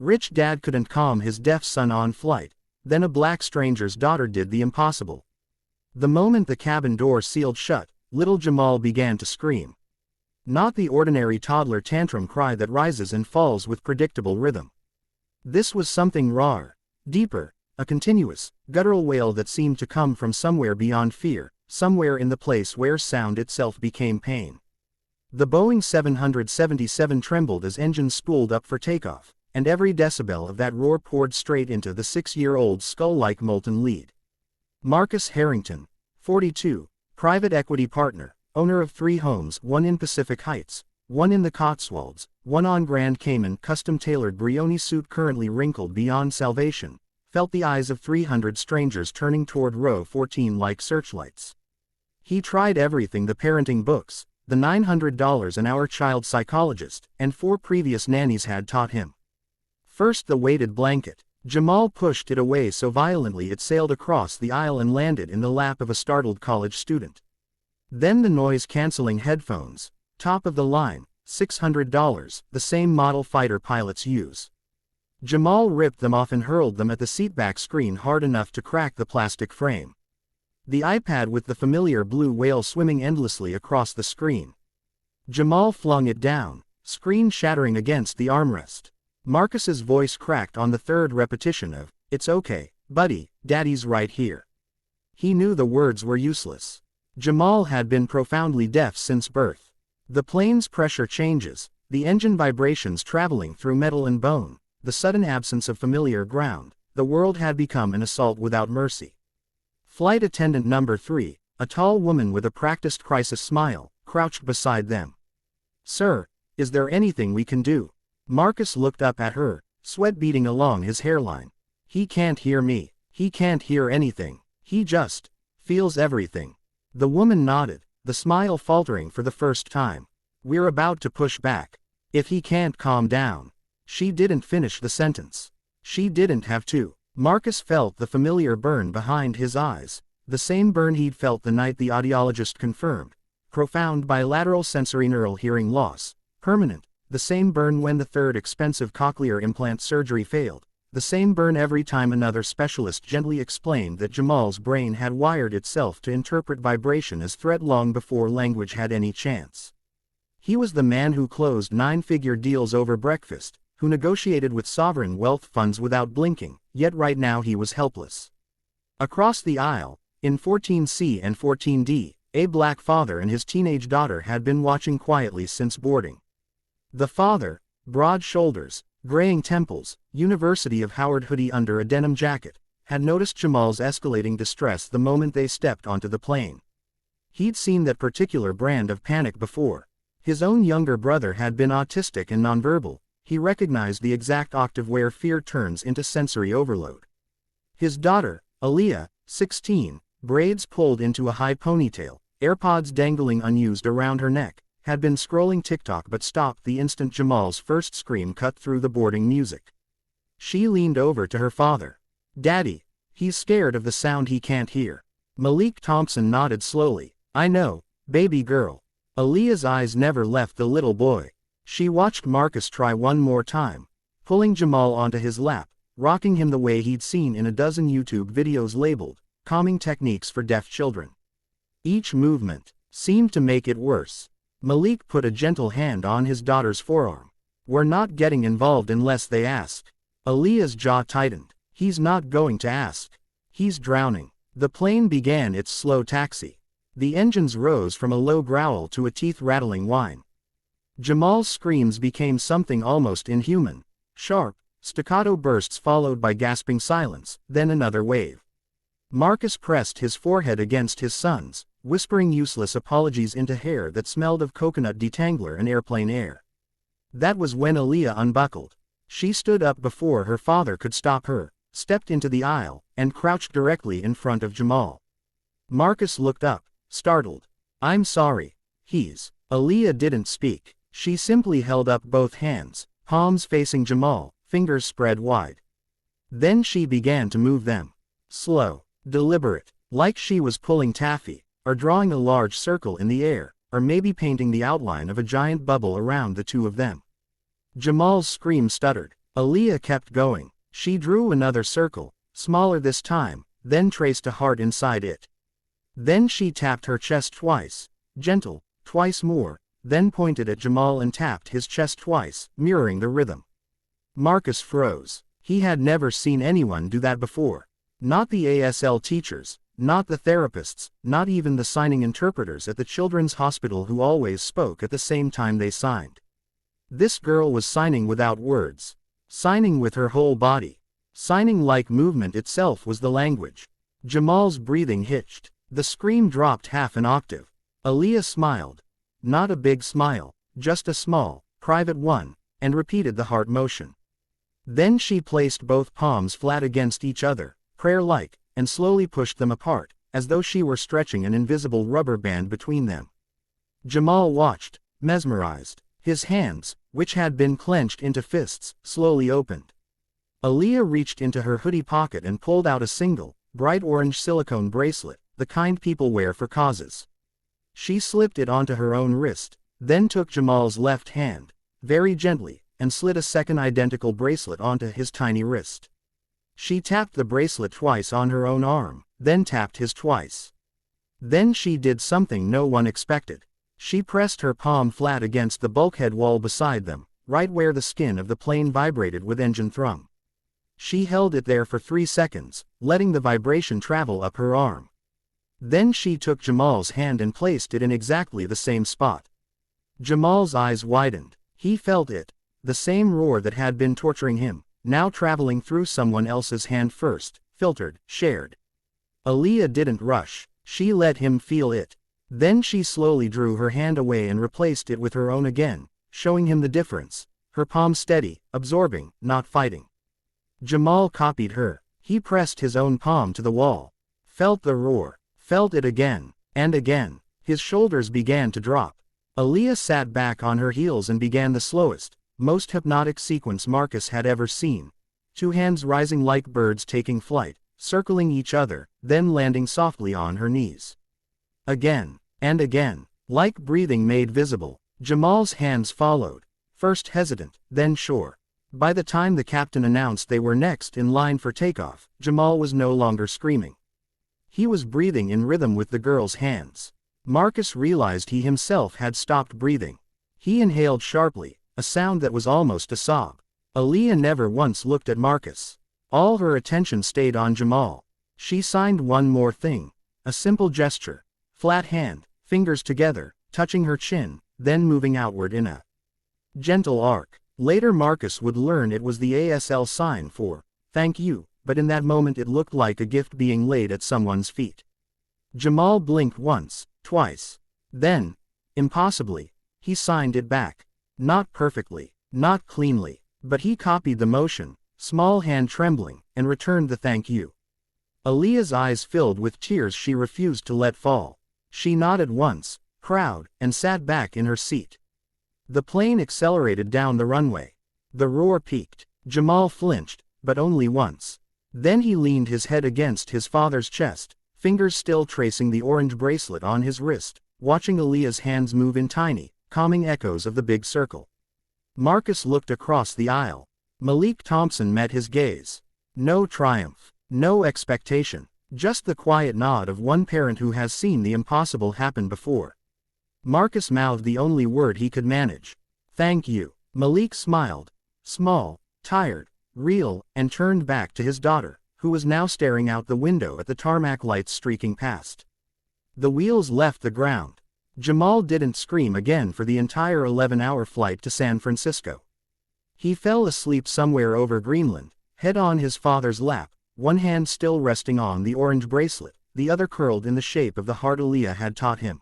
Rich dad couldn't calm his deaf son on flight, then a black stranger's daughter did the impossible. The moment the cabin door sealed shut, little Jamal began to scream. Not the ordinary toddler tantrum cry that rises and falls with predictable rhythm. This was something rawer, deeper, a continuous, guttural wail that seemed to come from somewhere beyond fear, somewhere in the place where sound itself became pain. The Boeing 777 trembled as engines spooled up for takeoff, and every decibel of that roar poured straight into the 6-year-old's skull-like molten lead. Marcus Harrington, 42, private equity partner, owner of 3 homes, one in Pacific Heights, one in the Cotswolds, one on Grand Cayman, custom-tailored Brioni suit currently wrinkled beyond salvation, felt the eyes of 300 strangers turning toward row 14 like searchlights. He tried everything: the parenting books, the $900 an hour child psychologist, and 4 previous nannies had taught him. First the weighted blanket. Jamal pushed it away so violently it sailed across the aisle and landed in the lap of a startled college student. Then the noise-canceling headphones, top of the line, $600, the same model fighter pilots use. Jamal ripped them off and hurled them at the seatback screen hard enough to crack the plastic frame. The iPad with the familiar blue whale swimming endlessly across the screen. Jamal flung it down, screen shattering against the armrest. Marcus's voice cracked on the 3rd repetition of, "It's okay, buddy, Daddy's right here." He knew the words were useless. Jamal had been profoundly deaf since birth. The plane's pressure changes, the engine vibrations traveling through metal and bone, the sudden absence of familiar ground, the world had become an assault without mercy. Flight attendant number 3, a tall woman with a practiced crisis smile, crouched beside them. "Sir, is there anything we can do?" Marcus looked up at her, sweat beading along his hairline. "He can't hear me. He can't hear anything. He just feels everything." The woman nodded, the smile faltering for the first time. "We're about to push back. If he can't calm down." She didn't finish the sentence. She didn't have to. Marcus felt the familiar burn behind his eyes, the same burn he'd felt the night the audiologist confirmed. Profound bilateral sensorineural hearing loss, permanent. The same burn when the 3rd expensive cochlear implant surgery failed. The same burn every time another specialist gently explained that Jamal's brain had wired itself to interpret vibration as threat long before language had any chance. He was the man who closed 9-figure deals over breakfast, who negotiated with sovereign wealth funds without blinking, yet right now he was helpless. Across the aisle, in 14C and 14D, a black father and his teenage daughter had been watching quietly since boarding. The father, broad shoulders, graying temples, University of Howard hoodie under a denim jacket, had noticed Jamal's escalating distress the moment they stepped onto the plane. He'd seen that particular brand of panic before. His own younger brother had been autistic and nonverbal. He recognized the exact octave where fear turns into sensory overload. His daughter, Aaliyah, 16, braids pulled into a high ponytail, AirPods dangling unused around her neck, had been scrolling TikTok but stopped the instant Jamal's first scream cut through the boarding music. She leaned over to her father. "Daddy, he's scared of the sound he can't hear." Malik Thompson nodded slowly. "I know, baby girl." Aaliyah's eyes never left the little boy. She watched Marcus try one more time, pulling Jamal onto his lap, rocking him the way he'd seen in a dozen YouTube videos labeled, "Calming Techniques for Deaf Children." Each movement seemed to make it worse. Malik put a gentle hand on his daughter's forearm. "We're not getting involved unless they ask." Aaliyah's jaw tightened. "He's not going to ask. He's drowning." The plane began its slow taxi. The engines rose from a low growl to a teeth-rattling whine. Jamal's screams became something almost inhuman. Sharp, staccato bursts followed by gasping silence, then another wave. Marcus pressed his forehead against his son's, whispering useless apologies into hair that smelled of coconut detangler and airplane air. That was when Aaliyah unbuckled. She stood up before her father could stop her, stepped into the aisle, and crouched directly in front of Jamal. Marcus looked up, startled. "I'm sorry. Aaliyah didn't speak. She simply held up both hands, palms facing Jamal, fingers spread wide. Then she began to move them. Slow, deliberate, like she was pulling taffy, or drawing a large circle in the air, or maybe painting the outline of a giant bubble around the two of them. Jamal's scream stuttered. Aaliyah kept going. She drew another circle, smaller this time, then traced a heart inside it. Then she tapped her chest twice, gentle, twice more, then pointed at Jamal and tapped his chest twice, mirroring the rhythm. Marcus froze. He had never seen anyone do that before. Not the ASL teachers, not the therapists, not even the signing interpreters at the children's hospital who always spoke at the same time they signed. This girl was signing without words. Signing with her whole body. Signing like movement itself was the language. Jamal's breathing hitched. The scream dropped half an octave. Aaliyah smiled. Not a big smile, just a small, private one, and repeated the heart motion. Then she placed both palms flat against each other, prayer-like, and slowly pushed them apart, as though she were stretching an invisible rubber band between them. Jamal watched, mesmerized. His hands, which had been clenched into fists, slowly opened. Aaliyah reached into her hoodie pocket and pulled out a single, bright orange silicone bracelet, the kind people wear for causes. She slipped it onto her own wrist, then took Jamal's left hand, very gently, and slid a second identical bracelet onto his tiny wrist. She tapped the bracelet twice on her own arm, then tapped his twice. Then she did something no one expected. She pressed her palm flat against the bulkhead wall beside them, right where the skin of the plane vibrated with engine thrum. She held it there for 3 seconds, letting the vibration travel up her arm. Then she took Jamal's hand and placed it in exactly the same spot. Jamal's eyes widened. He felt it. The same roar that had been torturing him, now traveling through someone else's hand first, filtered, shared. Aaliyah didn't rush. She let him feel it. Then she slowly drew her hand away and replaced it with her own again, showing him the difference. Her palm steady, absorbing, not fighting. Jamal copied her. He pressed his own palm to the wall. Felt the roar. Felt it again, and again. His shoulders began to drop. Aaliyah sat back on her heels and began the slowest, most hypnotic sequence Marcus had ever seen. 2 hands rising like birds taking flight, circling each other, then landing softly on her knees. Again, and again, like breathing made visible. Jamal's hands followed, first hesitant, then sure. By the time the captain announced they were next in line for takeoff, Jamal was no longer screaming. He was breathing in rhythm with the girl's hands. Marcus realized he himself had stopped breathing. He inhaled sharply, a sound that was almost a sob. Aaliyah never once looked at Marcus. All her attention stayed on Jamal. She signed one more thing. A simple gesture. Flat hand, fingers together, touching her chin, then moving outward in a gentle arc. Later Marcus would learn it was the ASL sign for, "Thank you," but in that moment it looked like a gift being laid at someone's feet. Jamal blinked once, twice. Then, impossibly, he signed it back. Not perfectly, not cleanly, but he copied the motion, small hand trembling, and returned the thank you. Aaliyah's eyes filled with tears she refused to let fall. She nodded once, proud, and sat back in her seat. The plane accelerated down the runway. The roar peaked. Jamal flinched, but only once. Then he leaned his head against his father's chest, fingers still tracing the orange bracelet on his wrist, watching Aaliyah's hands move in tiny, calming echoes of the big circle. Marcus looked across the aisle. Malik Thompson met his gaze. No triumph, no expectation, just the quiet nod of one parent who has seen the impossible happen before. Marcus mouthed the only word he could manage. "Thank you." Malik smiled. Small, tired, real, and turned back to his daughter, who was now staring out the window at the tarmac lights streaking past. The wheels left the ground. Jamal didn't scream again for the entire 11-hour flight to San Francisco. He fell asleep somewhere over Greenland, head on his father's lap, one hand still resting on the orange bracelet, the other curled in the shape of the heart Aaliyah had taught him.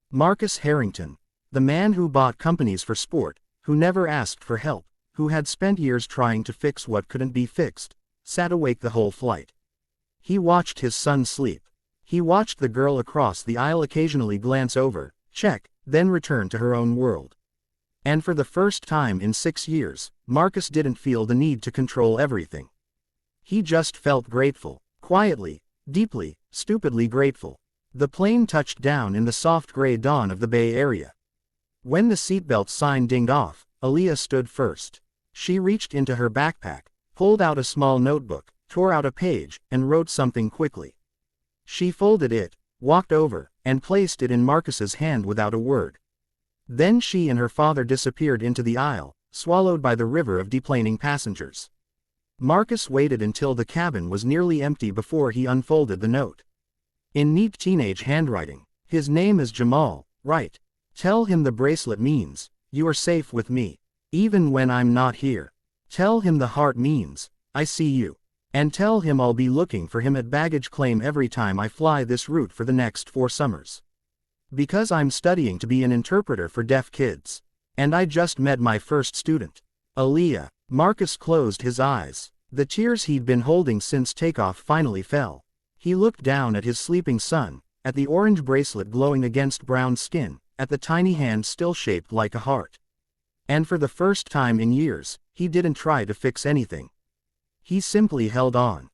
Marcus Harrington, the man who bought companies for sport, who never asked for help, who had spent years trying to fix what couldn't be fixed, sat awake the whole flight. He watched his son sleep. He watched the girl across the aisle occasionally glance over, check, then return to her own world. And for the first time in 6 years, Marcus didn't feel the need to control everything. He just felt grateful, quietly, deeply, stupidly grateful. The plane touched down in the soft gray dawn of the Bay Area. When the seatbelt sign dinged off, Aaliyah stood first. She reached into her backpack, pulled out a small notebook, tore out a page, and wrote something quickly. She folded it, walked over, and placed it in Marcus's hand without a word. Then she and her father disappeared into the aisle, swallowed by the river of deplaning passengers. Marcus waited until the cabin was nearly empty before he unfolded the note. In neat teenage handwriting, his name is Jamal, right? Tell him the bracelet means, you are safe with me, even when I'm not here. Tell him the heart means, I see you. And tell him I'll be looking for him at baggage claim every time I fly this route for the next 4 summers. Because I'm studying to be an interpreter for deaf kids. And I just met my first student. Aaliyah. Marcus closed his eyes. The tears he'd been holding since takeoff finally fell. He looked down at his sleeping son, at the orange bracelet glowing against brown skin, at the tiny hand still shaped like a heart. And for the first time in years, he didn't try to fix anything. He simply held on.